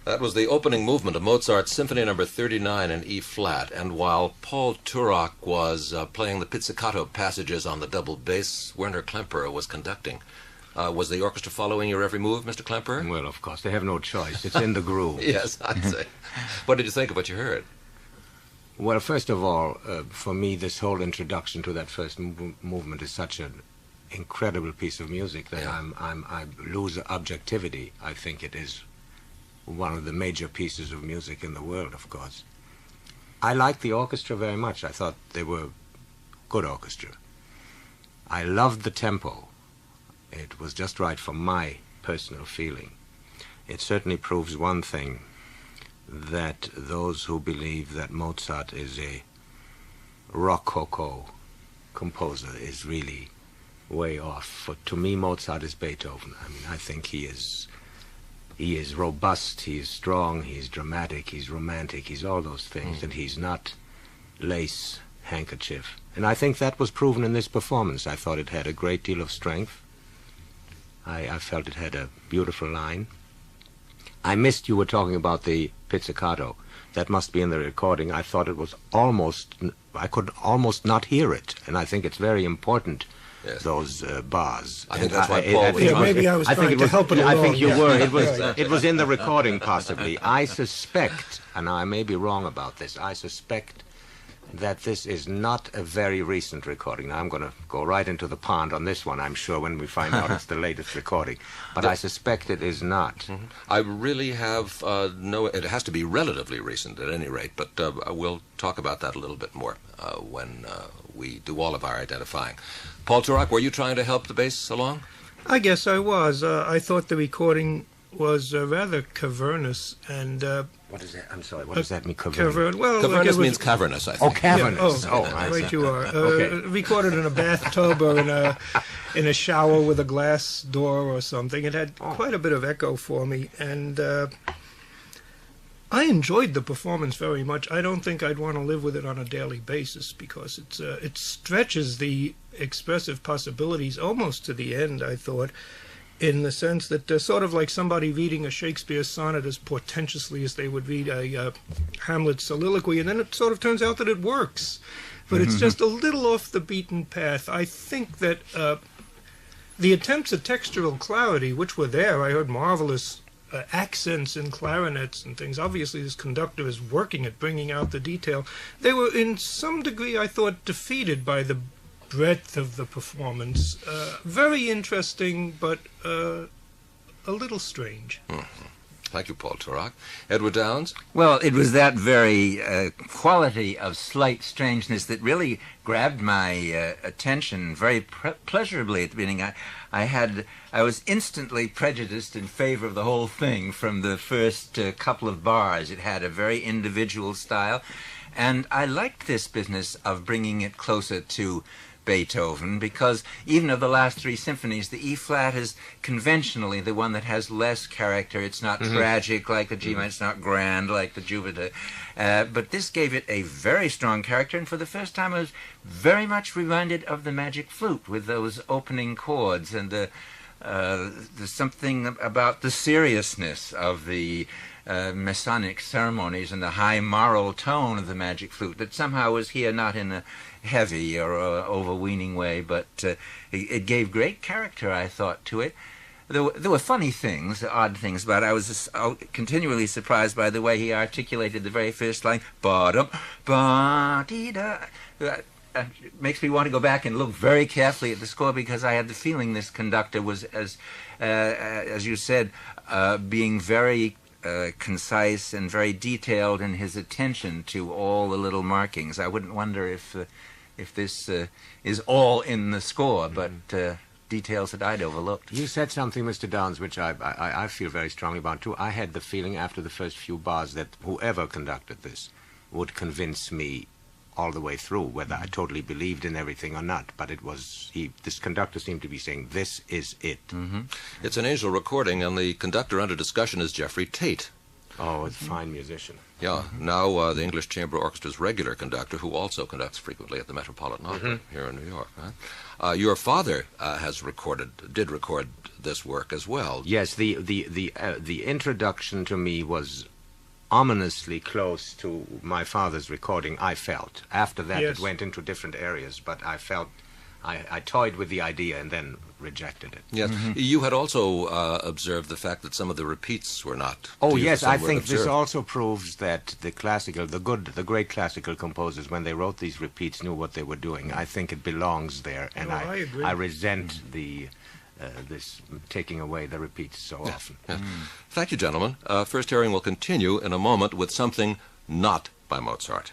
That was the opening movement of Mozart's Symphony No. 39 in E-flat, and while Paul Turok was playing the pizzicato passages on the double bass, Werner Klemperer was conducting. Was the orchestra following your every move, Mr. Klemperer? Well, of course, they have no choice. It's in the groove. Yes, I'd say. What did you think of what you heard? Well, first of all, for me, this whole introduction to that first movement is such an incredible piece of music that I lose objectivity. I think it is one of the major pieces of music in the world, of course. I liked the orchestra very much. I thought they were good orchestra. I loved the tempo. It was just right for my personal feeling. It certainly proves one thing, that those who believe that Mozart is a rococo composer is really way off. For to me, Mozart is Beethoven. I mean, I think he is robust, he is strong, he's dramatic, he's romantic, he's all those things, and he's not lace handkerchief. And I think that was proven in this performance. I thought it had a great deal of strength. I felt it had a beautiful line. I missed you were talking about the pizzicato. That must be in the recording. I thought it was I could almost not hear it, and I think it's very important. Yes. Those bars. I think that's why Paul was trying. Maybe I was trying to help it along. I think you were. It was in the recording, possibly. I suspect, and I may be wrong about this, I suspect that this is not a very recent recording. Now, I'm going to go right into the pond on this one, I'm sure, when we find out it's the latest recording. But I suspect it is not. Mm-hmm. I really have it has to be relatively recent at any rate, but we'll talk about that a little bit more when we do all of our identifying. Paul Turok, were you trying to help the bass along? I guess I was. I thought the recording was rather cavernous and... what is that? I'm sorry, what does that mean, cavernous? Well, cavernous means cavernous, I think. Oh, cavernous. Yeah, I right see. you are. Okay. Recorded in a bathtub or in a shower with a glass door or something. It had quite a bit of echo for me, and I enjoyed the performance very much. I don't think I'd want to live with it on a daily basis because it stretches the expressive possibilities almost to the end, I thought, in the sense that sort of like somebody reading a Shakespeare sonnet as portentously as they would read a Hamlet soliloquy, and then it sort of turns out that it works. But it's just a little off the beaten path. I think that the attempts at textural clarity, which were there, I heard marvelous accents in clarinets and things. Obviously, this conductor is working at bringing out the detail. They were, in some degree, I thought, defeated by the breadth of the performance. Very interesting, but a little strange. Mm-hmm. Thank you, Paul Turok. Edward Downs? Well, it was that very quality of slight strangeness that really grabbed my attention very pleasurably at the beginning. I was instantly prejudiced in favor of the whole thing from the first couple of bars. It had a very individual style, and I liked this business of bringing it closer to Beethoven, because even of the last three symphonies, the E-flat is conventionally the one that has less character. It's not tragic like the G minor, it's not grand like the Jupiter. But this gave it a very strong character, and for the first time I was very much reminded of the Magic Flute with those opening chords, and there's something about the seriousness of the Masonic ceremonies and the high moral tone of the Magic Flute that somehow was here not in a heavy or overweening way, but it gave great character, I thought, to it. There were funny things, odd things about it. I was just continually surprised by the way he articulated the very first line, ba-dum, ba-dee-da. It makes me want to go back and look very carefully at the score, because I had the feeling this conductor was, as you said, being very concise and very detailed in his attention to all the little markings. I wouldn't wonder if this is all in the score, but details that I'd overlooked. You said something, Mr. Downs, which I feel very strongly about, too. I had the feeling after the first few bars that whoever conducted this would convince me all the way through, whether I totally believed in everything or not. But it was, this conductor seemed to be saying, this is it. Mm-hmm. It's an Angel recording, and the conductor under discussion is Jeffrey Tate. Oh, it's a fine musician. Yeah, now the English Chamber Orchestra's regular conductor, who also conducts frequently at the Metropolitan Opera here in New York. Huh? Your father did record this work as well. Yes, the introduction to me was ominously close to my father's recording, I felt. After that, Yes. it went into different areas, but I felt I toyed with the idea and then rejected it. Yes, you had also observed the fact that some of the repeats were not. Oh, to use yes, the I same word, think this observed. also proves that the great classical composers, when they wrote these repeats, knew what they were doing. I think it belongs there, and I agree. I resent this taking away the repeats so often. Yes. Thank you, gentlemen. First hearing will continue in a moment with something not by Mozart.